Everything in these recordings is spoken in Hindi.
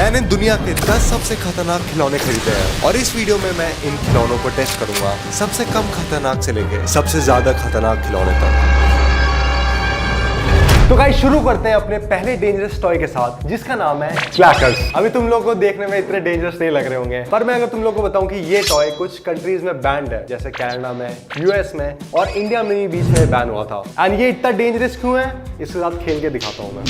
मैंने दुनिया के 10 सबसे खतरनाक खिलौने खरीदे हैं और इस वीडियो में मैं इन खिलौनों को टेस्ट करूंगा, सबसे कम खतरनाक से लेके सबसे ज्यादा खतरनाक खिलौने तक। तो गाइस शुरू करते हैं अपने पहले डेंजरस टॉय के साथ, जिसका नाम है क्लैकर्स। अभी तुम लोगों को देखने में इतने डेंजरस नहीं लग रहे होंगे, पर मैं अगर तुम लोगों को बताऊं कि ये टॉय कुछ कंट्रीज में बैंड है, जैसे कनाडा में, यूएस में और इंडिया में भी बीच में बैन हुआ था। एंड ये इतना डेंजरस क्यों है, इसके साथ खेल के दिखाता हूं मैं।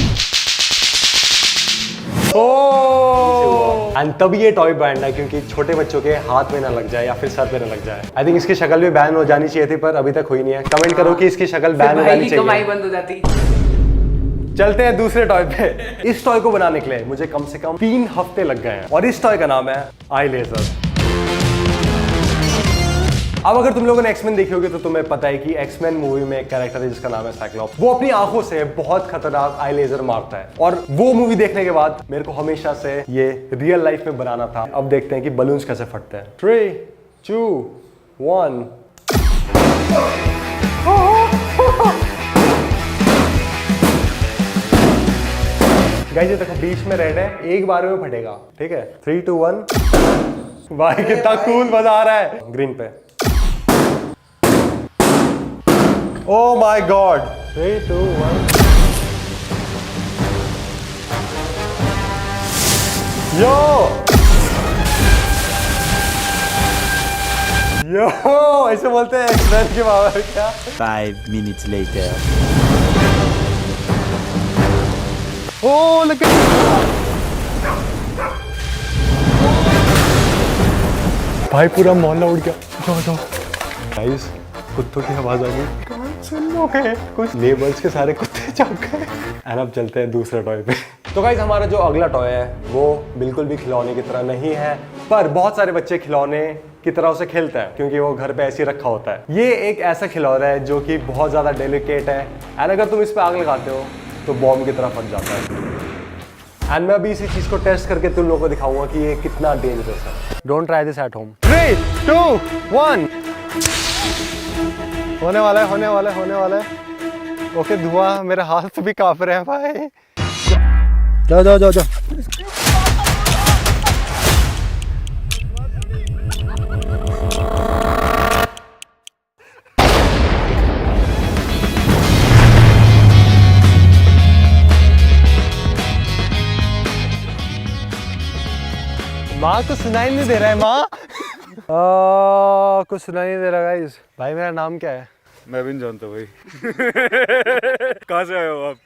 एंड तभी ये टॉय बैंड है क्योंकि छोटे बच्चों के हाथ में ना लग जाए या फिर सर पे ना लग जाए। आई थिंक इसकी शक्ल भी बैन हो जानी चाहिए थी, पर अभी तक हुई नहीं है। कमेंट करो कि इसकी शक्ल बैन हो जानी चाहिए। कमाई बंद हो जाती। चलते हैं दूसरे टॉय पे। इस टॉय को बनाने के लिए मुझे कम से कम 3 हफ्ते लग गए हैं और इस टॉय का नाम है आई लेजर। अब अगर तुम लोगों ने एक्समैन देखी होगी तो तुम्हें पता है कि एक्समैन मूवी में एक कैरेक्टर है जिसका नाम है साइक्लॉप्स। वो अपनी आंखों से बहुत खतरनाक आई लेजर मारता है और वो मूवी देखने के बाद मेरे को हमेशा से ये रियल लाइफ में बनाना था। अब देखते हैं कि बलून्स कैसे फटते हैं। 3, 2, 1। गाइस ये देखो बीच में रेड है, एक बार में फटेगा, ठीक है। 3, 2, 1। भाई कितना कूल मजा आ रहा है। ग्रीन पे। Oh my God! 3, 2, 1. Yo! Yo! ऐसे बोलते हैं एक्सप्रेस के पावर क्या? 5 minutes later. Oh, look at भाई पूरा मोहल्ला उड़ गया। जाओ जाओ। गाइस कुत्तों की आवाज आ गई। सुन लो है कुछ लेबर्स के सारे कुत्ते चौंक गए। एंड अब चलते हैं दूसरे टॉय पे। तो गाइस हमारा जो अगला टॉय है वो बिल्कुल भी खिलौने की तरह नहीं है, पर बहुत सारे बच्चे खिलौने की तरह उसे खेलते हैं क्योंकि वो घर पे ऐसे ही रखा होता है। ये एक ऐसा खिलौना है जो कि बहुत ज्यादा डेलिकेट है एंड अगर तुम इस पे आग लगाते हो तो बॉम्ब की तरह फट जाता है। एंड मैं अभी इसी चीज को टेस्ट करके तुम लोगों को दिखाऊंगा कि ये कितना डेंजरस है। Don't try this at home. 3, 2, 1। होने वाला है, होने वाला है, होने वाला है। ओके धुआं, मेरे हाथ भी कांप रहे हैं भाई। जाओ जाओ जाओ जाओ। माँ को सुनाई नहीं दे रहा है। माँ कुछ सुनाई नहीं दे रहा गाइस। भाई मेरा नाम क्या है? मैं भी नहीं जानता भाई। कहाँ से आए हो आप?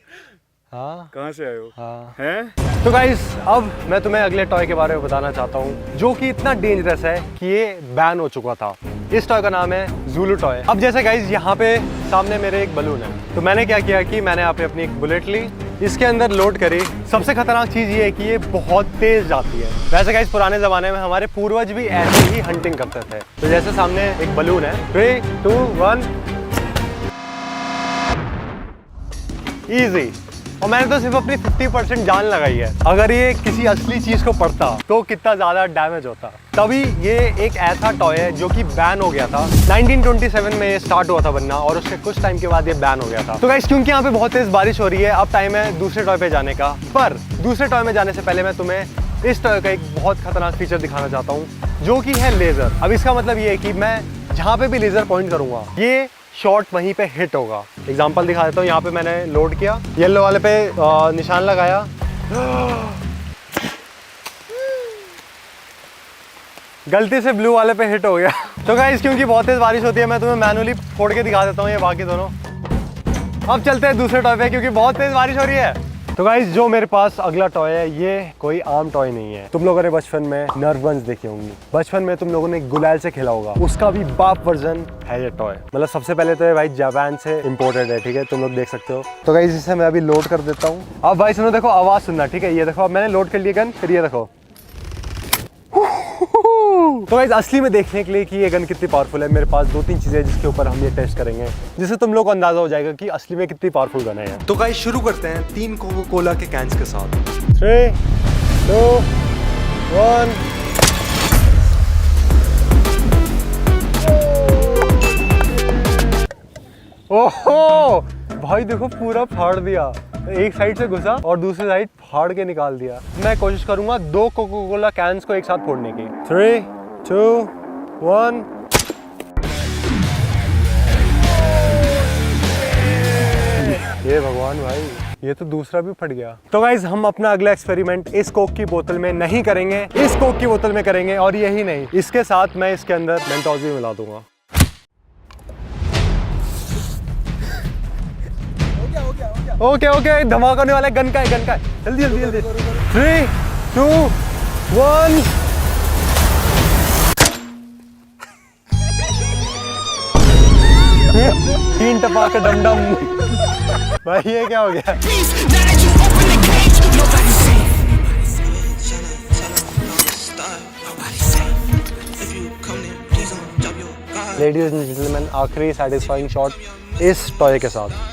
हाँ कहाँ से आए हो? हाँ हैं? तो गाइस अब मैं तुम्हें अगले टॉय के बारे में बताना चाहता हूँ जो कि इतना डेंजरस है कि ये बैन हो चुका था। इस टॉय का नाम है ज़ुलु टॉय। अब जैसे गाइस यहाँ पे सामने मेरे एक बलून है, तो मैंने क्या किया कि मैंने यहाँ पे अपनी एक बुलेट ली, इसके अंदर लोड करी। सबसे खतरनाक चीज ये है कि ये बहुत तेज जाती है। वैसे गाइस पुराने जमाने में हमारे पूर्वज भी ऐसे ही हंटिंग करते थे। तो जैसे सामने एक बलून है, 3, 2, 1। इजी। और मैंने तो सिर्फ अपनी 50% जान लगाई है। अगर ये किसी असली चीज को पड़ता तो कितना ज्यादा डैमेज होता। तभी ये एक ऐसा टॉय है जो कि बैन हो गया था। 1927 में ये स्टार्ट हुआ था बनना और उसके कुछ टाइम के बाद ये बैन हो गया था। तो गाइस क्योंकि यहाँ पे बहुत तेज बारिश हो रही है, अब टाइम है दूसरे टॉय पे जाने का। पर दूसरे टॉय में जाने से पहले मैं तुम्हें इस टॉय का एक बहुत खतरनाक फीचर दिखाना चाहता हूँ जो कि है लेजर। अब इसका मतलब ये है कि मैं जहाँ पे भी लेजर पॉइंट करूंगा ये शॉट वहीं पे हिट होगा। एग्जांपल दिखा देता हूँ। यहाँ पे मैंने लोड किया, येलो वाले पे निशान लगाया, गलती से ब्लू वाले पे हिट हो गया। तो गाइस क्योंकि बहुत तेज बारिश होती है मैं तुम्हें मैनुअली फोड़ के दिखा देता हूँ ये बाकी दोनों। अब चलते हैं दूसरे टॉय पे क्योंकि बहुत तेज बारिश हो रही है। तो गाइस जो मेरे पास अगला टॉय है ये कोई आम टॉय नहीं है। तुम लोगों ने बचपन में नर्व गन्स देखी होंगी, बचपन में तुम लोगों ने गुलाल से खेला होगा, उसका भी बाप वर्जन है ये टॉय। मतलब सबसे पहले तो ये भाई जापान से इम्पोर्टेड है, ठीक है, तुम लोग देख सकते हो। तो गाइस इसे मैं अभी लोड कर देता हूँ। अब भाई सुनो, देखो आवाज सुनना, ठीक है। ये देखो अब मैंने लोड कर लिया गन, फिर ये देखो। तो गाइस असली में देखने के लिए कि ये गन कितनी पावरफुल है, मेरे पास 2-3 चीजें जिसके ऊपर हम ये टेस्ट करेंगे, जिससे तुम लोग को अंदाजा हो जाएगा कि असली में कितनी पावरफुल गन है। तो गाइस शुरू करते हैं 3 कोको कोला के कैंस के साथ। 3, 2, 1। ओहो भाई देखो पूरा फाड़ दिया, एक साइड से घुसा और दूसरी साइड फाड़ के निकाल दिया। मैं कोशिश करूंगा 2 कोका कोला कैंस को एक साथ फोड़ने की। 3, 2, 1। ये भगवान भाई, ये तो दूसरा भी फट गया। तो गाइज हम अपना अगला एक्सपेरिमेंट इस कोक की बोतल में नहीं करेंगे, इस कोक की बोतल में करेंगे। और यही नहीं, इसके साथ मैं इसके अंदर मेंटोस भी मिला दूंगा। ओके धमाका होने वाला है। गन का है, जल्दी 3, 2, 1। तीन टपाका डम डम। भाई ये क्या हो गया? लेडीज एंड जेंटलमैन, आखिरी सैटिस्फाइंग शॉट इस टॉय के साथ।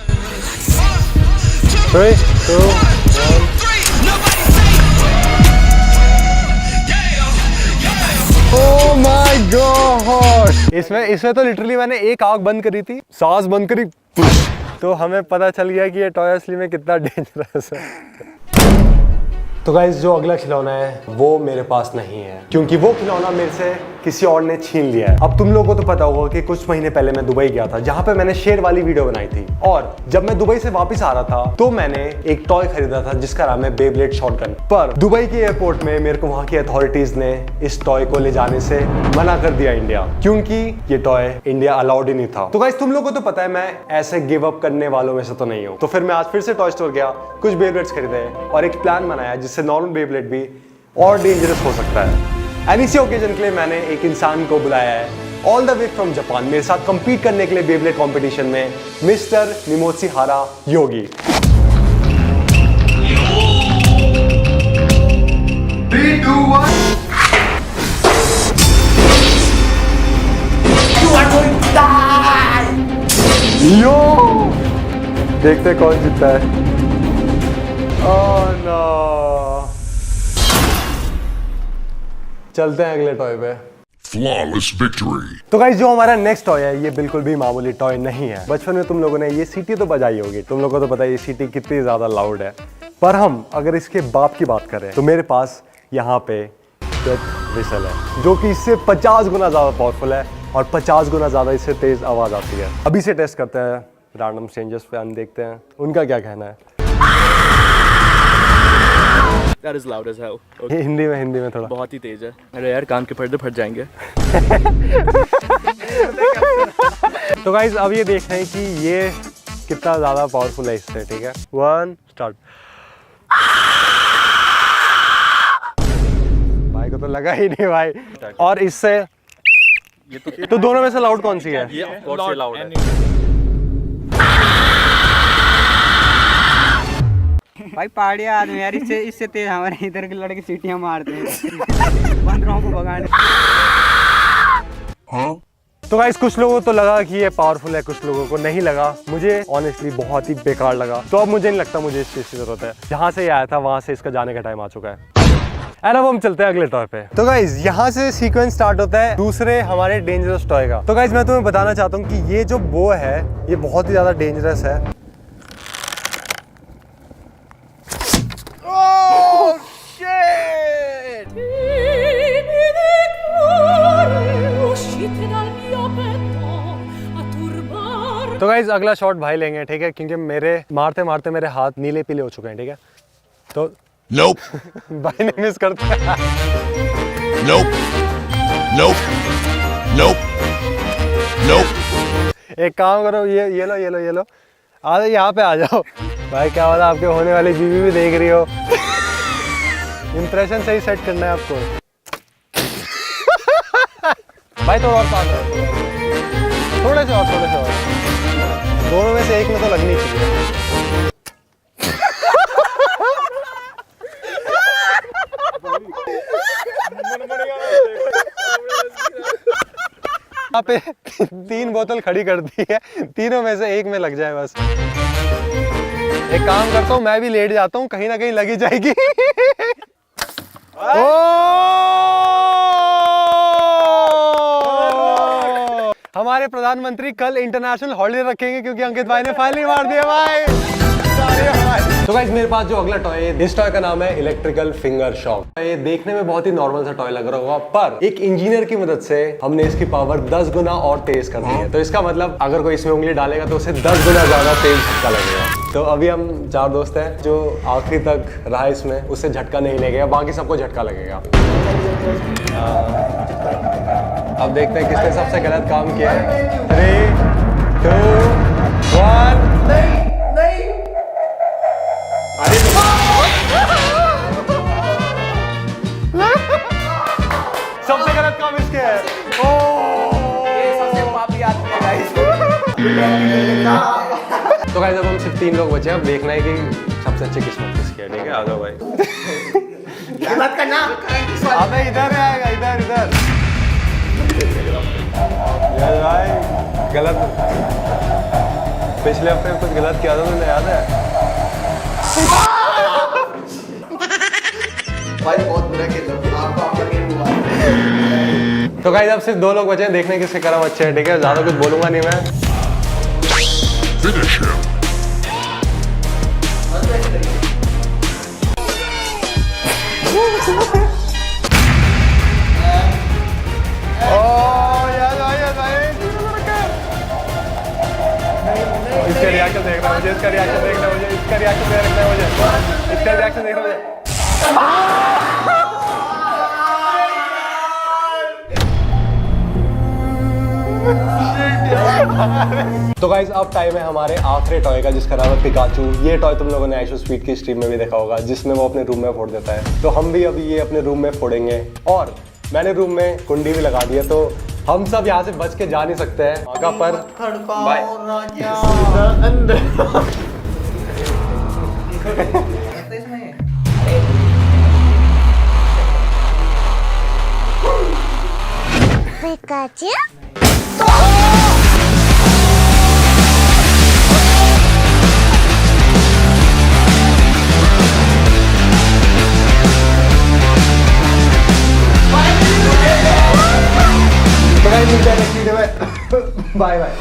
3, 2, 1। Oh my God! इसमें तो लिटरली मैंने एक आँख बंद करी थी, सांस बंद करी, तो हमें पता चल गया कि ये टॉय असली में कितना डेंजरस है। तो गाइस जो अगला खिलौना है वो मेरे पास नहीं है, क्योंकि वो खिलौना मेरे से किसी और ने छीन लिया है। अब तुम लोगों को तो पता होगा कि कुछ महीने पहले मैं दुबई गया था, जहाँ पे मैंने शेर वाली वीडियो बनाई थी। और जब मैं दुबई से वापस आ रहा था तो मैंने एक टॉय खरीदा था जिसका नाम है बेब्लेड शॉटगन। पर दुबई के एयरपोर्ट में मेरे को वहाँ की अथॉरिटीज ने इस टॉय को ले जाने से मना कर दिया इंडिया, क्योंकि ये टॉय इंडिया अलाउड ही नहीं था। तो गाइस तुम लोगों को तो पता है मैं ऐसे गिव अप करने वालों में से तो नहीं हूँ। तो फिर मैं आज फिर से टॉय स्टोर गया, कुछ बेब्लेड्स खरीदे और एक प्लान बनाया जिससे नॉर्मल बेब्लेड भी और डेंजरस हो सकता है। एंड इसी ओकेजन के लिए मैंने एक इंसान को बुलाया है all the way from Japan, मेरे साथ compete करने के लिए बेब्लेड कंपटीशन में, mister Nimotsuhara Yogi. 3, 2, 1। You are going to die! Yo! देखते कौन जीतता है। Oh no! चलते हैं अगले टॉय पे। Flawless victory. तो गाइस जो हमारा नेक्स्ट टॉय है ये बिल्कुल भी मामूली टॉय नहीं है। बचपन में तुम लोगों ने ये सीटी तो बजाई होगी, तुम लोगों को तो पता है ये सीटी कितनी ज्यादा लाउड है। पर हम अगर इसके बाप की बात करें तो मेरे पास यहाँ पे डेथ विसल है, जो कि इससे 50 गुना ज्यादा पावरफुल है और 50 गुना ज्यादा इससे तेज आवाज आती है। अभी से टेस्ट करते हैं रैंडम स्ट्रेंजर्स पे, हम देखते हैं उनका क्या कहना है। That is loud as hell. Okay. Hindi में थोड़ा। बहुत ही तेज है। अरे यार कान के पर्दे फट जाएंगे। तो गाइज अब ये देख रहे हैं कि ये कितना ज्यादा पावरफुल है इससे। ठीक है, 1 स्टार्ट। भाई को तो लगा ही नहीं भाई। और इससे तो दोनों में से लाउड कौन सी है? ये of course ये loud है। भाई पहाड़िया आदमी यार, इससे तेज हमारे इधर के लड़के सीटियां मारते हैं बंदरों को भगाने। तो गाइस कुछ लोगों को तो लगा कि ये पावरफुल है, कुछ लोगों को नहीं लगा। मुझे ऑनेस्टली बहुत ही बेकार लगा। तो अब मुझे नहीं लगता मुझे इस चीज की जरूरत है। जहाँ से ये आया था वहां से इसका जाने का टाइम आ चुका है। एंड अब हम चलते हैं अगले टॉय पे। तो गाइज यहाँ से सीक्वेंस स्टार्ट होता है दूसरे हमारे डेंजरस टॉय का। तो गाइज मैं तुम्हें बताना चाहता हूँ कि ये जो बो है ये बहुत ही ज्यादा डेंजरस है। तो गाइज अगला शॉट भाई लेंगे, ठीक है, क्योंकि मेरे मारते मारते मेरे हाथ नीले पीले हो चुके हैं। ठीक है, तो Nope. भाई ने मिस कर दिया। Nope. Nope. Nope. Nope. एक काम करो, ये लो आ जाओ, यहाँ पे आ जाओ। भाई क्या बात है, आपके होने वाली बीवी भी देख रही हो। इंप्रेशन सही सेट करना है आपको। भाई थोड़ा और पास रहो, थोड़े से और। दोनों में से एक में तो लगनी चाहिए। यहाँ पे 3 बोतल खड़ी कर दी है, तीनों में से एक में लग जाए बस। एक काम करता हूँ, मैं भी लेट जाता हूँ, कहीं ना कहीं लगी जाएगी। हमारे हमारे प्रधानमंत्री कल इंटरनेशनल हॉलीडे रखेंगे क्योंकि अंकित भाई ने फाइनली मार दिया भाई। तो गाइस मेरे पास जो अगला टॉय है, इस टॉय का नाम है इलेक्ट्रिकल फिंगर शॉक। ये देखने में बहुत ही नॉर्मल सा टॉय लग रहा होगा, पर एक इंजीनियर की मदद से हमने इसकी पावर 10 गुना और तेज कर दी है। तो इसका मतलब अगर कोई इसमें उंगली डालेगा तो उसे 10 गुना ज्यादा तेज झटका लगेगा। तो अभी हम 4 दोस्त हैं, जो आखिरी तक रहा इसमें उससे झटका नहीं लगेगा, बाकी सबको झटका लगेगा। अब देखते हैं किसने सबसे गलत काम किया है। 3, 2, 1। सबसे गलत काम इसके है। तो गाइस अब हम सिर्फ 3 लोग बचे हैं। अब देखना है कि सबसे अच्छी किस्मत किसकी है। ठीक है, आ जाओ भाई। गलत करना। अबे इधर आएगा, इधर। यार भाई गलत, पिछले हफ्ते में कुछ गलत किया था तुमने, याद है? भाई बहुत बुरा खेला आपको, आपका गेम हुआ। तो गाइस अब सिर्फ 2 लोग बचे हैं, देखने किसके कर्म अच्छे हैं। ठीक है, ज्यादा कुछ बोलूंगा नहीं मैं। Finish him. इसका रिएक्शन देखना मुझे, इसका रिएक्शन देखना मुझे, इसका रिएक्शन देखना मुझे, इसका रिएक्शन देखना मुझे। तो गाइज अब टाइम है हमारे आखिरी टॉय का, जिसका नाम है पिकाचू। ये टॉय तुम लोगों ने आइशो स्पीड की स्ट्रीम में भी देखा होगा, जिसमें वो अपने रूम में फोड़ देता है। तो हम भी अभी ये अपने रूम में फोड़ेंगे, और मैंने रूम में कुंडी भी लगा दी है, तो हम सब यहाँ से बच के जा नहीं सकते हैं। मौका पर बाय। Pikachu? Bye bye.